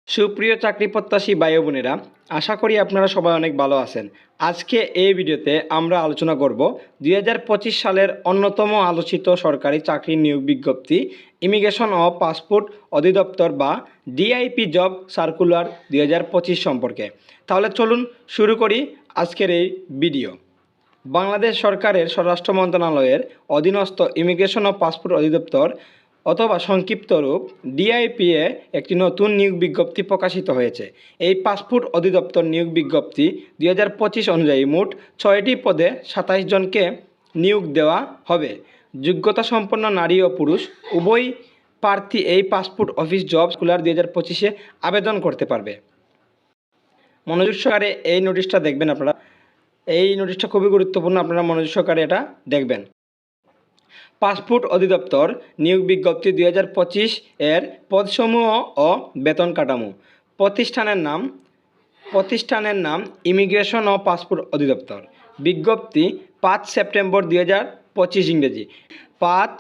সুপ্রিয় চাকরি প্রত্যাশী ভাই বোনেরা, আশা করি আপনারা সবাই অনেক ভালো আছেন। আজকে এই ভিডিওতে আমরা আলোচনা করব 2025 সালের অন্যতম আলোচিত সরকারি চাকরির নিয়োগ বিজ্ঞপ্তি ইমিগ্রেশন ও পাসপোর্ট অধিদপ্তর বা ডিআইপি জব সার্কুলার 2025 সম্পর্কে। তাহলে চলুন শুরু করি আজকের এই ভিডিও। বাংলাদেশ সরকারের স্বরাষ্ট্র মন্ত্রণালয়ের অধীনস্থ ইমিগ্রেশন ও পাসপোর্ট অধিদপ্তর অথবা সংক্ষিপ্ত রূপ ডিআইপিএ একটি নতুন নিয়োগ বিজ্ঞপ্তি প্রকাশিত হয়েছে। এই পাসপোর্ট অধিদপ্তর নিয়োগ বিজ্ঞপ্তি 2025 অনুযায়ী মোট 6টি পদে 27 জনকে নিয়োগ দেওয়া হবে। যোগ্যতা সম্পন্ন নারী ও পুরুষ উভয় প্রার্থী এই পাসপোর্ট অফিস জব সার্কুলার 2025-এ আবেদন করতে পারবে। মনোযোগ সহকারে এই নোটিশটা দেখবেন আপনারা। এই নোটিশটা খুবই গুরুত্বপূর্ণ, আপনারা মনোযোগ সহকারে এটা দেখবেন। পাসপোর্ট অধিদপ্তর নিয়োগ বিজ্ঞপ্তি 2025 এর পদসমূহ ও বেতন কাঠামো। প্রতিষ্ঠানের নাম ইমিগ্রেশন ও পাসপোর্ট অধিদপ্তর। বিজ্ঞপ্তি 5 সেপ্টেম্বর 2025 ইংরেজি। 5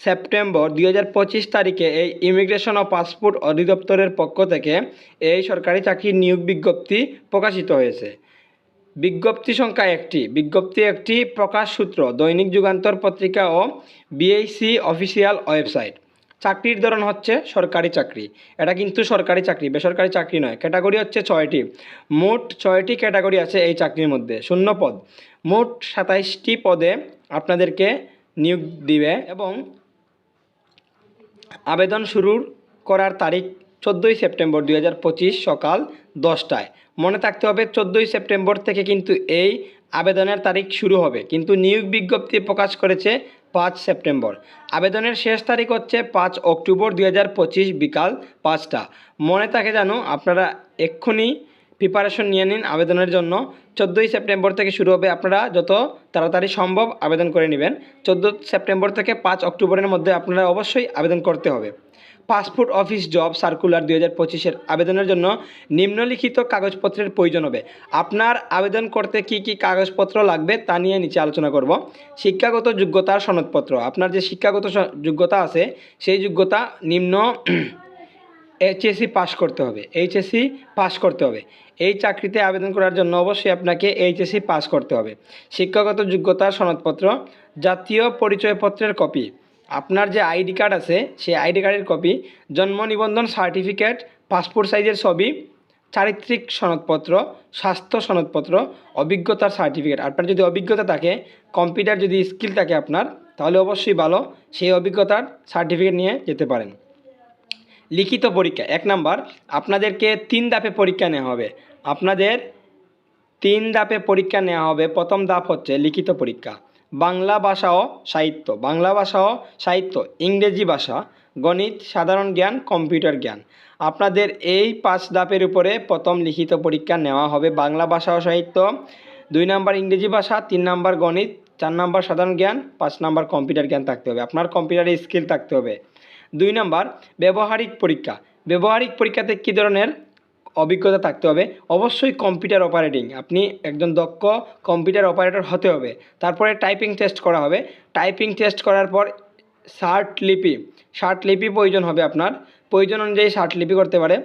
সেপ্টেম্বর 2025 তারিখে এই ইমিগ্রেশন ও পাসপোর্ট অধিদপ্তরের পক্ষ থেকে এই সরকারি চাকরির নিয়োগ বিজ্ঞপ্তি প্রকাশিত হয়েছে। বিজ্ঞপ্তি সংখ্যা 1টি। বিজ্ঞপ্তি একটি প্রকাশ সূত্র দৈনিক যুগান্তর পত্রিকা ও বিএসসি অফিসিয়াল ওয়েবসাইট। চাকরির ধরন হচ্ছে সরকারি চাকরি। এটা কিন্তু সরকারি চাকরি, বেসরকারি চাকরি নয়। ক্যাটাগরি হচ্ছে 6টি। মোট 6টি ক্যাটাগরি আছে এই চাকরির মধ্যে। শূন্য পদ। মোট 27টি পদে আপনাদেরকে নিয়োগ দিবে এবং আবেদন শুরু করার তারিখ 14 সেপ্টেম্বর 2025 সকাল 10টায়। মনে থাকতে হবে 14 সেপ্টেম্বর থেকে কিন্তু এই আবেদনের তারিখ শুরু হবে, কিন্তু নিয়োগ বিজ্ঞপ্তি প্রকাশ করেছে 5 সেপ্টেম্বর। আবেদনের শেষ তারিখ হচ্ছে 5 অক্টোবর 2025 বিকাল 5টা। মনে থাকে জানো, আপনারা এক্ষুনি প্রিপারেশন নিয়ে নিন আবেদনের জন্য। 14 সেপ্টেম্বর থেকে শুরু হবে, আপনারা যত তাড়াতাড়ি সম্ভব আবেদন করে নেবেন। 14 সেপ্টেম্বর থেকে 5 অক্টোবরের মধ্যে আপনারা অবশ্যই আবেদন করতে হবে। পাসপোর্ট অফিস জব সার্কুলার 2025-এর আবেদনের জন্য নিম্নলিখিত কাগজপত্রের প্রয়োজন হবে। আপনার আবেদন করতে কি কি কাগজপত্র লাগবে তা নিয়ে নিচে আলোচনা করব। শিক্ষাগত যোগ্যতার সনদপত্র। আপনার যে শিক্ষাগত যোগ্যতা আছে সেই যোগ্যতা নিম্ন এইচএসসি পাস করতে হবে। এইচএসসি পাস করতে হবে। এই চাকরিতে আবেদন করার জন্য অবশ্যই আপনাকে এইচএসসি পাস করতে হবে। শিক্ষাগত যোগ্যতার সনদপত্র, জাতীয় পরিচয়পত্রের কপি, আপনার যে আইডি কার্ড আছে সেই আইডি কার্ডের কপি, জন্ম নিবন্ধন সার্টিফিকেট, পাসপোর্ট সাইজের ছবি, চারিত্রিক সনদপত্র, স্বাস্থ্য সনদপত্র, অভিজ্ঞতার সার্টিফিকেট। আপনার যদি অভিজ্ঞতা থাকে, কম্পিউটার যদি স্কিল থাকে আপনার, তাহলে অবশ্যই ভালো, সেই অভিজ্ঞতার সার্টিফিকেট নিয়ে যেতে পারেন। লিখিত পরীক্ষা 1 নাম্বার। আপনাদেরকে 3 ধাপে পরীক্ষা নেওয়া হবে। আপনাদের 3 ধাপে পরীক্ষা নেওয়া হবে। প্রথম ধাপ হচ্ছে লিখিত পরীক্ষা। বাংলা ভাষা ও সাহিত্য, বাংলা ভাষা ও সাহিত্য, ইংরেজি ভাষা, গণিত, সাধারণ জ্ঞান, কম্পিউটার জ্ঞান। আপনাদের এই 5 ধাপের উপরে প্রথম লিখিত পরীক্ষা নেওয়া হবে। বাংলা ভাষা ও সাহিত্য, 2 নাম্বার ইংরেজি ভাষা, 3 নাম্বার গণিত, 4 নাম্বার সাধারণ জ্ঞান, 5 নাম্বার কম্পিউটার জ্ঞান থাকতে হবে। আপনার কম্পিউটারে স্কিল থাকতে হবে। 2 নাম্বার ব্যবহারিক পরীক্ষা। ব্যবহারিক পরীক্ষাতে কী ধরনের অভিজ্ঞতা থাকতে হবে? অবশ্যই কম্পিউটার অপারেটিং, আপনি একজন দক্ষ কম্পিউটার অপারেটর হতে হবে। তারপরে টাইপিং টেস্ট করা হবে। টাইপিং টেস্ট করার পর শার্টলিপি প্রয়োজন হবে আপনার। প্রয়োজন অনুযায়ী শার্টলিপি করতে পারে।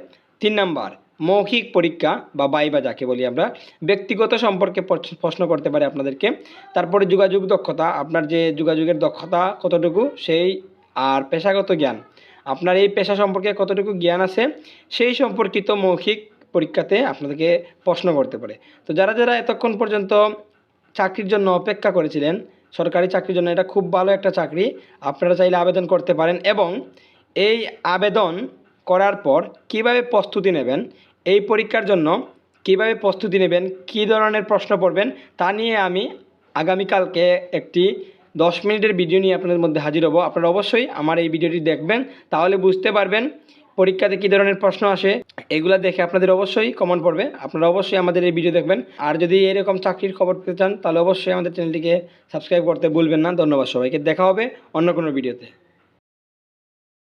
3 নাম্বার মৌখিক পরীক্ষা বা ভাইভা যাকে বলি আমরা। ব্যক্তিগত সম্পর্কে প্রশ্ন করতে পারে আপনাদেরকে। তারপরে যোগাযোগ দক্ষতা, আপনার যে যোগাযোগের দক্ষতা কতটুকু সেই, আর পেশাগত জ্ঞান, আপনার এই পেশা সম্পর্কে কতটুকু জ্ঞান আছে সেই সম্পর্কিত মৌখিক পরীক্ষাতে আপনাদেরকে প্রশ্ন করতে পারে। তো যারা যারা এতক্ষণ পর্যন্ত চাকরির জন্য অপেক্ষা করেছিলেন, সরকারি চাকরির জন্য এটা খুব ভালো একটা চাকরি, আপনারা চাইলে আবেদন করতে পারেন। এবং এই আবেদন করার পর কিভাবে প্রস্তুতি নেবেন, এই পরীক্ষার জন্য কিভাবে প্রস্তুতি নেবেন, কী ধরনের প্রশ্ন পড়বেন তা নিয়ে আমি আগামীকালকে একটি 10 মিনিটের ভিডিও নিয়ে আপনাদের মধ্যে হাজির হব। আপনারা অবশ্যই আমার এই ভিডিওটি দেখবেন, তাহলে বুঝতে পারবেন পরীক্ষাতে কী ধরনের প্রশ্ন আসে। এগুলো দেখে আপনাদের অবশ্যই কমন পড়বে। আপনারা অবশ্যই আমাদের এই ভিডিও দেখবেন। আর যদি এরকম চাকরির খবর পেতে চান তাহলে অবশ্যই আমাদের চ্যানেলটিকে সাবস্ক্রাইব করতে ভুলবেন না। ধন্যবাদ সবাইকে। দেখা হবে অন্য কোনো ভিডিওতে।